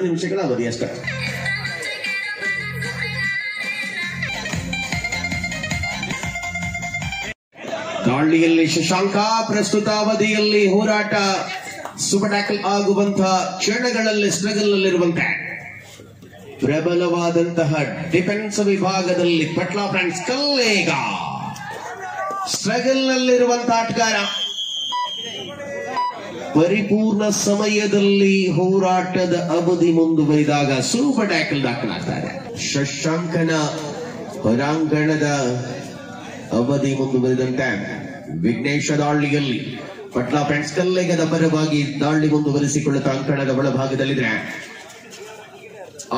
ನಿಮಿಷಗಳ ಅವಧಿ ಅಷ್ಟೇ. ದಾಳಿಯಲ್ಲಿ ಶಶಾಂಕ ಪ್ರಸ್ತುತ ಅವಧಿಯಲ್ಲಿ ಹೋರಾಟ ಸೂಪರ್ ಟ್ಯಾಕಲ್ ಆಗುವಂತಹ ಕ್ಷಣಗಳಲ್ಲಿ ಸ್ಟ್ರಗಲ್ ನಲ್ಲಿರುವಂತಹ ಪ್ರಬಲವಾದಂತಹ ಡಿಫೆನ್ಸ್ ವಿಭಾಗದಲ್ಲಿ ಪಟ್ಲಾ ಫ್ರೆಂಡ್ಸ್ ಕಲ್ಲೇಗ ಸ್ಟ್ರಗಲ್ ನಲ್ಲಿರುವಂತಹ ಆಟಗಾರ ಪರಿಪೂರ್ಣ ಸಮಯದಲ್ಲಿ ಹೋರಾಟದ ಅವಧಿ ಮುಂದುವರಿದಾಗ ಸೂಪರ್ ಟ್ಯಾಕಲ್ ದಾಖಲಾಗ್ತಾರೆ. ಶಶಾಂಕನ ಹೊರಾಂಗಣದ ಅವಧಿ ಮುಂದುವರಿದಂತೆ ವಿಘ್ನೇಶ ದಾಳಿಯಲ್ಲಿ ಪಟ್ಲಾ ಫ್ರೆಂಡ್ಸ್ ಕಲ್ಲೇಗದ ಪರವಾಗಿ ದಾಳಿ ಮುಂದುವರಿಸಿಕೊಳ್ಳುತ್ತಾ ಅಂಕಣದ ಒಳಭಾಗದಲ್ಲಿದ್ರೆ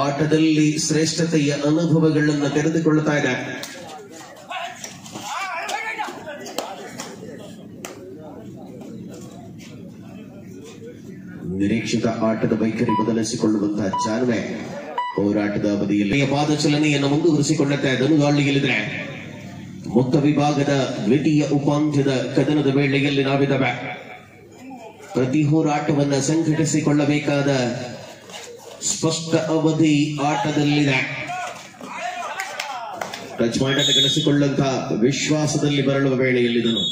ಆಟದಲ್ಲಿ ಶ್ರೇಷ್ಠತೆಯ ಅನುಭವಗಳನ್ನು ತೆರೆದುಕೊಳ್ಳುತ್ತಾ ಇದೆ. ನಿರೀಕ್ಷಿತ ಆಟದ ವೈಖರಿ ಬದಲಿಸಿಕೊಳ್ಳುವಂತಹ ಚಾಲನೆ ಹೋರಾಟದ ಅವಧಿಯಲ್ಲಿ ಪಾದಚಲನೆಯನ್ನು ಮುಂದುವರಿಸಿಕೊಳ್ಳುತ್ತಾ ದಾಳಿಯಲ್ಲಿದ್ರೆ ಮುಕ್ತ ವಿಭಾಗದ ದ್ವಿತೀಯ ಉಪಾಂತ್ಯದ ಕದನದ ವೇಳೆಯಲ್ಲಿ ನಾವಿದ್ದಾವೆ. ಪ್ರತಿ ಹೋರಾಟವನ್ನ ಸಂಘಟಿಸಿಕೊಳ್ಳಬೇಕಾದ ಸ್ಪಷ್ಟ ಅವಧಿ ಆಟದಲ್ಲಿದೆ. ಟಚ್ ಪಾಯಿಂಟ್ ಅನ್ನು ಗಳಿಸಿಕೊಳ್ಳುವಂತಹ ವಿಶ್ವಾಸದಲ್ಲಿ ಬರಳುವ ವೇಳೆಯಲ್ಲಿದನು.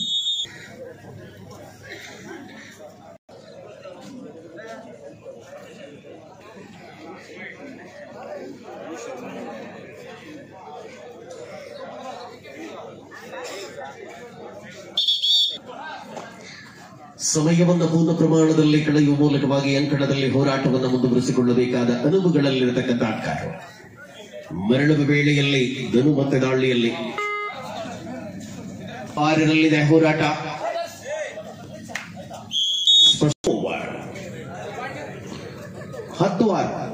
ಸಮಯವನ್ನು ಪೂರ್ಣ ಪ್ರಮಾಣದಲ್ಲಿ ಕಳೆಯುವ ಮೂಲಕವಾಗಿ ಅಂಕಣದಲ್ಲಿ ಹೋರಾಟವನ್ನು ಮುಂದುವರಿಸಿಕೊಳ್ಳಬೇಕಾದ ಅನುಭವಗಳಲ್ಲಿರತಕ್ಕಂಥ ಆಟಗಾರರು ಮರಳುವ ವೇಳೆಯಲ್ಲಿ ಧನು ಮತ್ತೆ ದಾಳಿಯಲ್ಲಿ 6ರಲ್ಲಿದೆ ಹೋರಾಟ. 10-6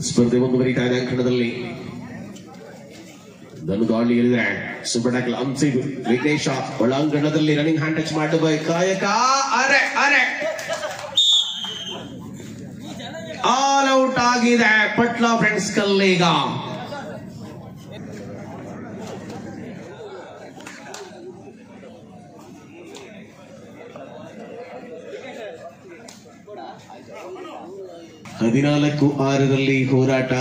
ಸ್ಪರ್ಧೆ ಮುಂದುವರಿತಾ ಇದೆ. ಅಂಕಣದಲ್ಲಿ ಧನು ದಾಳಿಯಲ್ಲಿದೆ ಸೂಪರ್ ಟ್ಯಾಕಲ್ ಅಂಸಿದ್ ವಿಘ್ನೇಶ ಒಳಾಂಗಣದಲ್ಲಿ ರನ್ನಿಂಗ್ ಹ್ಯಾಂಡ್ ಟಚ್ ಮಾಡುವ ಕಾಯಕ ಅರೆ ಅರೆ ಆಲ್ ಔಟ್ ಆಗಿದೆ ಪಟ್ಲಾ ಫ್ರೆಂಡ್ಸ್ ಕಲ್ಲೇಗ. ಹದಿನಾಲ್ಕು 6ರಲ್ಲಿ ಹೋರಾಟ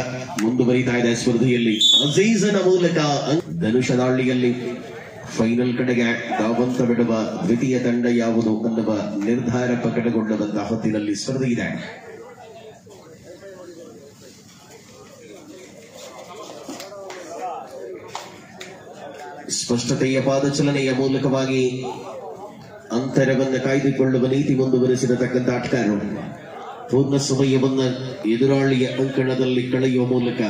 ಮುಂದುವರಿತಾ ಇದೆ ಸ್ಪರ್ಧೆಯಲ್ಲಿ. ಅಜೀಜನ ಮೂಲಕ ಧನುಷ ದಾಳಿಯಲ್ಲಿ ಫೈನಲ್ ಕಡೆಗೆ ಧಾವಂತ ಬಿಡುವ ದ್ವಿತೀಯ ತಂಡ ಯಾವುದು ಅನ್ನುವ ನಿರ್ಧಾರ ಪ್ರಕಟಗೊಂಡಂತಹ ಹೊತ್ತಿನಲ್ಲಿ ಸ್ಪರ್ಧೆ ಇದೆ. ಸ್ಪಷ್ಟತೆಯ ಪಾದಚಲನೆಯ ಮೂಲಕವಾಗಿ ಅಂತರವನ್ನು ಕಾಯ್ದುಕೊಳ್ಳುವ ನೀತಿ ಮುಂದುವರಿಸಿರತಕ್ಕಂಥ ಆಟಗಾರರು ಪೂರ್ಣ ಸಮಯವನ್ನು ಎದುರಾಳಿಯ ಅಂಕಣದಲ್ಲಿ ಕಳೆಯುವ ಮೂಲಕ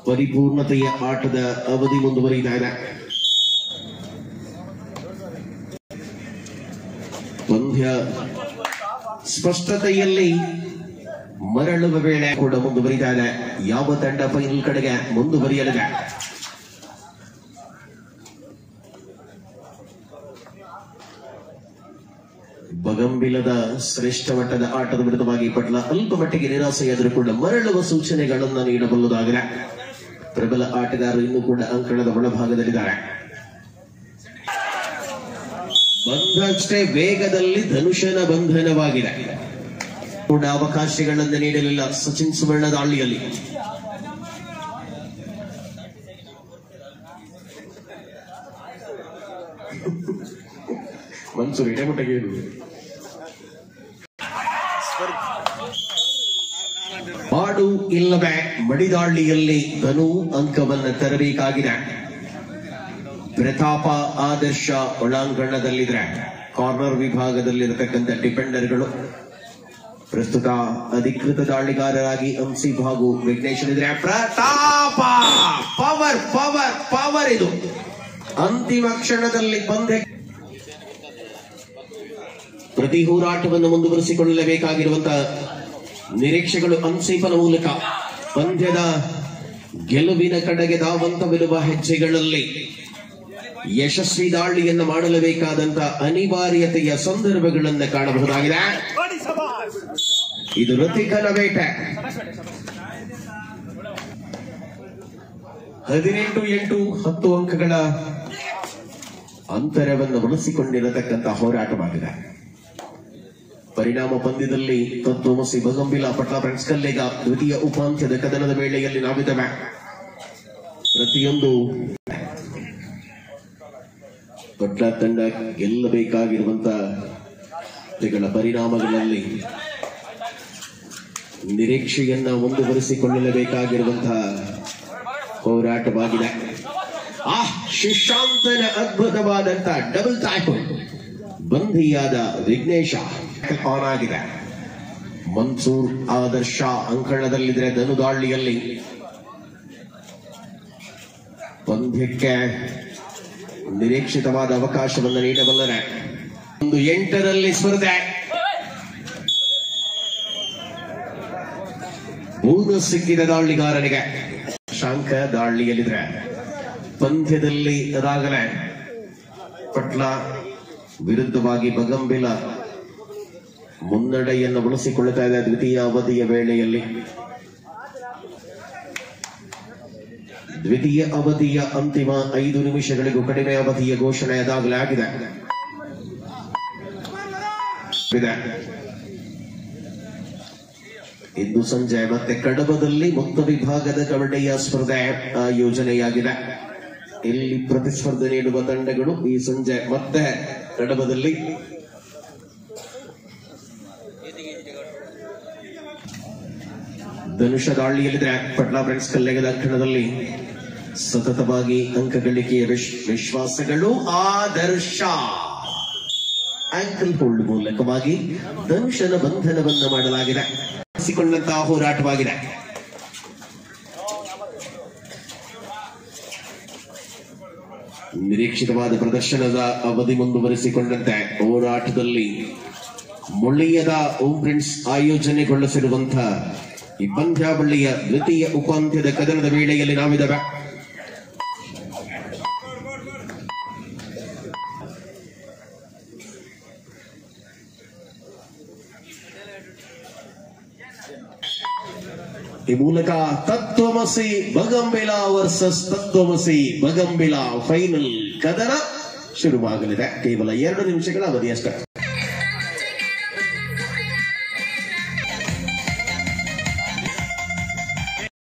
ಪರಿಪೂರ್ಣತೆಯ ಆಟದ ಅವಧಿ ಮುಂದುವರಿತಾ ಇದೆ. ಪಂದ್ಯ ಸ್ಪಷ್ಟತೆಯಲ್ಲಿ ಮರಳುವ ವೇಳೆ ಕೂಡ ಮುಂದುವರಿತಾ ಇದೆ. ಯಾವ ತಂಡ ಫೈನಲ್ ಕಡೆಗೆ ಮುಂದುವರಿಯಲಿದೆ? ಬಗಂಬಿಲದ ಶ್ರೇಷ್ಠ ಮಟ್ಟದ ಆಟದ ವಿರುದ್ಧವಾಗಿ ಪಟ್ಲ ಅಲ್ಪ ಮಟ್ಟಿಗೆ ನಿರಾಸೆಯಾದರೂ ಕೂಡ ಮರಳುವ ಸೂಚನೆಗಳನ್ನು ನೀಡಬಲ್ಲುದಾಗಿದೆ. ಪ್ರಬಲ ಆಟಗಾರರು ಇನ್ನೂ ಕೂಡ ಅಂಕಣದ ಒಳಭಾಗದಲ್ಲಿದ್ದಾರೆ. ಬಂಧಷ್ಟೇ ವೇಗದಲ್ಲಿ ಧನುಷನ ಬಂಧನವಾಗಿದೆ. ಕೂಡ ಅವಕಾಶಗಳನ್ನು ನೀಡಲಿಲ್ಲ ಸಚಿನ್ ಸುವರ್ಣ ದಾಳಿಯಲ್ಲಿ. ಮನ್ಸೂರು ಇಡಮಟ್ಟಿಗೆ ಮಾಡು ಇಲ್ಲವೇ ಮಡಿದಾಳಿಯಲ್ಲಿ ಧನು ಅಂಕವನ್ನು ತರಬೇಕಾಗಿದೆ. ಪ್ರತಾಪ ಆದರ್ಶ ಒಳಾಂಗಣದಲ್ಲಿದ್ರೆ ಕಾರ್ನರ್ ವಿಭಾಗದಲ್ಲಿರತಕ್ಕಂಥ ಡಿಫೆಂಡರ್ಗಳು ಪ್ರಸ್ತುತ ಅಧಿಕೃತ ದಾಳಿಗಾರರಾಗಿ ಅಂಸಿ ಹಾಗೂ ವಿಘ್ನೇಶ್ ಇದ್ರೆ ಪ್ರತಾಪ ಪವರ್ ಪವರ್ ಪವರ್ ಇದು ಅಂತಿಮ ಕ್ಷಣದಲ್ಲಿ ಪಂದ್ಯ ಪ್ರತಿ ಹೋರಾಟವನ್ನು ಮುಂದುವರಿಸಿಕೊಳ್ಳಲೇಬೇಕಾಗಿರುವಂತಹ ನಿರೀಕ್ಷೆಗಳು ಅನ್ಸೀಫನ ಮೂಲಕ ಪಂದ್ಯದ ಗೆಲುವಿನ ಕಡೆಗೆ ಧಾವಂತವಿರುವ ಹೆಜ್ಜೆಗಳಲ್ಲಿ ಯಶಸ್ವಿ ದಾಳಿಯನ್ನು ಮಾಡಲೇಬೇಕಾದಂತಹ ಅನಿವಾರ್ಯತೆಯ ಸಂದರ್ಭಗಳನ್ನು ಕಾಣಬಹುದಾಗಿದೆ. ಇದು ಋತಿಕನ ಬೇಟೆ. 18-8 10 ಅಂಕಗಳ ಅಂತರವನ್ನು ಬಳಸಿಕೊಂಡಿರತಕ್ಕಂತಹ ಹೋರಾಟವಾಗಿದೆ. ಪರಿಣಾಮ ಪಂದ್ಯದಲ್ಲಿ ತತ್ವಮಸಿ ಬಗಂಬಿಲ ಪಟ್ಲ ಫ್ರೆಂಡ್ಸ್ ಕಲ್ಲೆಗ ದ್ವಿತೀಯ ಉಪಾಂತ್ಯದ ಕದನದ ವೇಳೆಯಲ್ಲಿ ನಾವಿದ್ದೇವೆ. ಪ್ರತಿಯೊಂದು ಪಟ್ಲ ತಂಡ ಗೆಲ್ಲಬೇಕಾಗಿರುವಂತಹ ಪರಿಣಾಮಗಳಲ್ಲಿ ನಿರೀಕ್ಷೆಯನ್ನ ಮುಂದುವರಿಸಿಕೊಳ್ಳಲೇಬೇಕಾಗಿರುವಂತಹ ಹೋರಾಟವಾಗಿದೆ. ಶಿಶಾಂತನ ಅದ್ಭುತವಾದಂತಹ ಡಬಲ್ ಟ್ಯಾಕಲ್ ಬಂಧಿಯಾದ ವಿಘ್ನೇಶ ಆನ್ ಆಗಿದೆ. ಮನ್ಸೂರ್ ಆದರ್ಶ ಅಂಕಣದಲ್ಲಿದ್ರೆ ಧನುದಾಳಿಯಲ್ಲಿ ಪಂದ್ಯಕ್ಕೆ ನಿರೀಕ್ಷಿತವಾದ ಅವಕಾಶವನ್ನು ನೀಡಬಲ್ಲರೆ. 8ರಲ್ಲಿ ಸ್ಪರ್ಧೆ ಬೋನಸ್ ಸಿಕ್ಕಿದ ದಾಳಿಗಾರನಿಗೆ. ಶಾಂಕ ದಾಳಿಯಲ್ಲಿದ್ರೆ ಪಂದ್ಯದಲ್ಲಿ ಅದಾಗಲೇ ಪಟ್ಲ ವಿರುದ್ಧವಾಗಿ ಬಗಂಬಿಲ ಮುನ್ನಡೆಯನ್ನು ಬಳಸಿಕೊಳ್ಳುತ್ತಾ ಇದೆ. ದ್ವಿತೀಯ ಅವಧಿಯ ವೇಳೆಯಲ್ಲಿ ದ್ವಿತೀಯ ಅವಧಿಯ ಅಂತಿಮ 5 ನಿಮಿಷಗಳಿಗೂ ಕಡಿಮೆ ಅವಧಿಯ ಘೋಷಣೆ ಅದಾಗಲೇ ಆಗಿದೆ. ಇಂದು ಸಂಜೆ ಮತ್ತೆ ಕಡಬದಲ್ಲಿ ಮುಕ್ತ ವಿಭಾಗದ ಕಬಡ್ಡಿಯ ಸ್ಪರ್ಧೆ ಆಯೋಜನೆಯಾಗಿದೆ. ಇಲ್ಲಿ ಪ್ರತಿಸ್ಪರ್ಧೆ ನೀಡುವ ತಂಡಗಳು ಈ ಸಂಜೆ ಮತ್ತೆ ಕಡಬದಲ್ಲಿ ಧನುಷ ದಾಳಿಯಲ್ಲಿದ್ರೆ ಪಟ್ಲಾ ಫ್ರೆಂಡ್ಸ್ ಕಲ್ಲೆಗದ ಅಂಕಣದಲ್ಲಿ ಸತತವಾಗಿ ಅಂಕ ಗಳಿಕೆಯ ವಿಶ್ವಾಸಗಳು. ಆದರ್ಶ ಆಂಕಲ್ ಹೋಲ್ಡ್ ಮೂಲಕವಾಗಿ ಧನುಷನ ಬಂಧನವನ್ನು ಮಾಡಲಾಗಿದೆ. ಕೊಂಡಂತಹ ಹೋರಾಟವಾಗಿದೆ. ನಿರೀಕ್ಷಿತವಾದ ಪ್ರದರ್ಶನದ ಅವಧಿ ಮುಂದುವರಿಸಿಕೊಂಡಂತೆ ಹೋರಾಟದಲ್ಲಿ ಮುಳ್ಳಿಯದ ಓಂ ಪ್ರಿನ್ಸ್ ಆಯೋಜನೆಗೊಳಿಸಿರುವಂತಹ ಈ ಪಂದ್ಯಾವಳಿಯ ದ್ವಿತೀಯ ಉಪಾಂತ್ಯದ ಕದನದ ವೇಳೆಯಲ್ಲಿ ನಾವಿದ್ದೇವೆ. ಈ ಮೂಲಕ ತತ್ವಮಸಿ ಬಗಂಬಿಲ ವರ್ಸಸ್ ತತ್ವಮಸಿ ಬಗಂಬಿಲ ಫೈನಲ್ ಕದನ ಶುರುವಾಗಲಿದೆ. ಕೇವಲ 2 ನಿಮಿಷಗಳ ಅವಧಿಯಷ್ಟೇ.